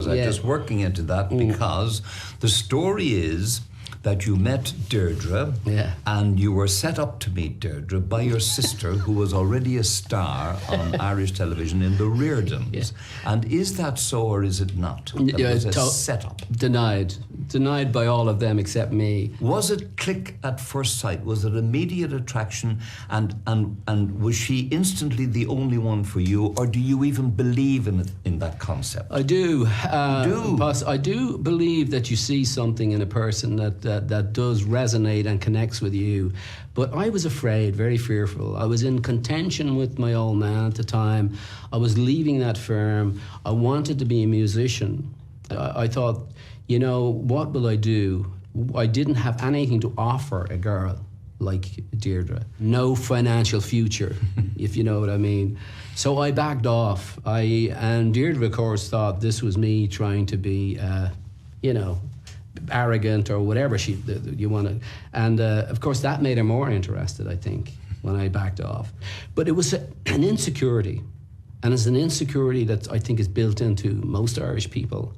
because I'm just working into that because the story is that you met Deirdre and you were set up to meet Deirdre by your sister who was already a star on Irish television in the Reardons. Yeah. And is that so or is it not? That was a setup. Denied by all of them except me. Was it click at first sight? Was it immediate attraction and was she instantly the only one for you, or do you even believe in that concept? I do. I do believe that you see something in a person that does resonate and connects with you. But I was afraid, very fearful. I was in contention with my old man at the time. I was leaving that firm. I wanted to be a musician. I thought, you know, what will I do? I didn't have anything to offer a girl like Deirdre. No financial future, if you know what I mean. So I backed off. And Deirdre, of course, thought this was me trying to be, arrogant or whatever you want to. And of course, that made her more interested, I think, when I backed off. But it was an insecurity. And it's an insecurity that I think is built into most Irish people.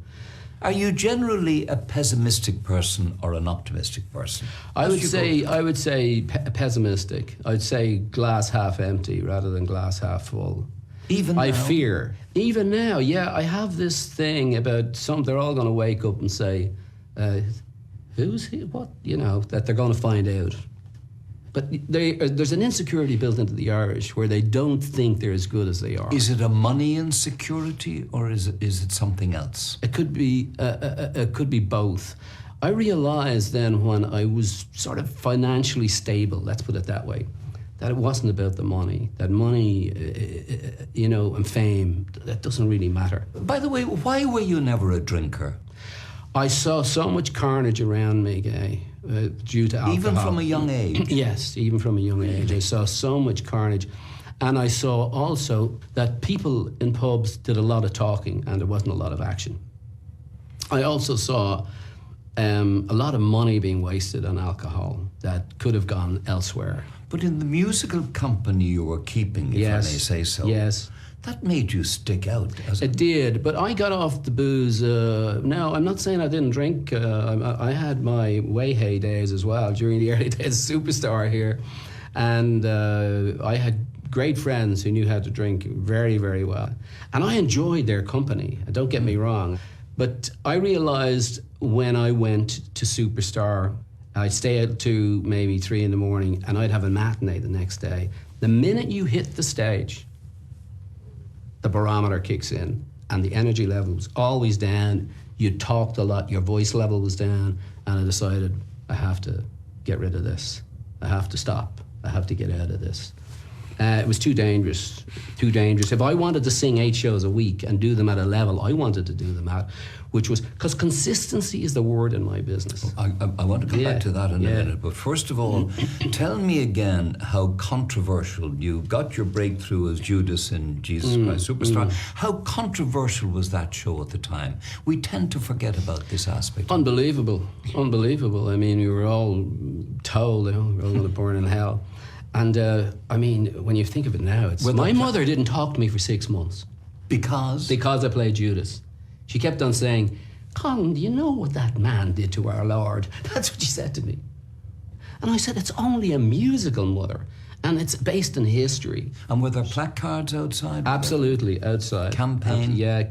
Are you generally a pessimistic person or an optimistic person? I would say pessimistic. I'd say glass half empty rather than glass half full. Even now? I fear. Even now, yeah. I have this thing about they're all going to wake up and say, who's he? What? You know, that they're going to find out. But there's an insecurity built into the Irish where they don't think they're as good as they are. Is it a money insecurity or is it something else? It could be both. I realized then when I was sort of financially stable, let's put it that way, that it wasn't about the money. That money, and fame, that doesn't really matter. By the way, why were you never a drinker? I saw so much carnage around me, Gay, due to alcohol. Even from a young age? Yes, even from a young age. I saw so much carnage. And I saw also that people in pubs did a lot of talking and there wasn't a lot of action. I also saw a lot of money being wasted on alcohol that could have gone elsewhere. But in the musical company you were keeping, if I may say so. Yes. That made you stick out. It did, but I got off the booze. Now, I'm not saying I didn't drink. I had my way days as well during the early days of Superstar here. And I had great friends who knew how to drink very, very well. And I enjoyed their company, don't get me wrong. But I realized when I went to Superstar, I'd stay out to maybe 3 in the morning and I'd have a matinee the next day. The minute you hit the stage, the barometer kicks in and the energy level was always down. You talked a lot, your voice level was down, and I decided I have to get rid of this. I have to stop. I have to get out of this. It was too dangerous. If I wanted to sing 8 shows a week and do them at a level I wanted to do them at, which was, because consistency is the word in my business. I want to come back to that in a minute, but first of all, tell me again how controversial you got your breakthrough as Judas in Jesus Christ Superstar. How controversial was that show at the time? We tend to forget about this aspect. Unbelievable. I mean, we were all told, we're all going to burn in hell. And I mean, when you think of it now, my mother didn't talk to me for 6 months. Because? Because I played Judas. She kept on saying, Colm, do you know what that man did to our Lord? That's what she said to me. And I said, it's only a musical, Mother, and it's based in history. And were there placards outside? Absolutely, outside. Campaign? Yeah.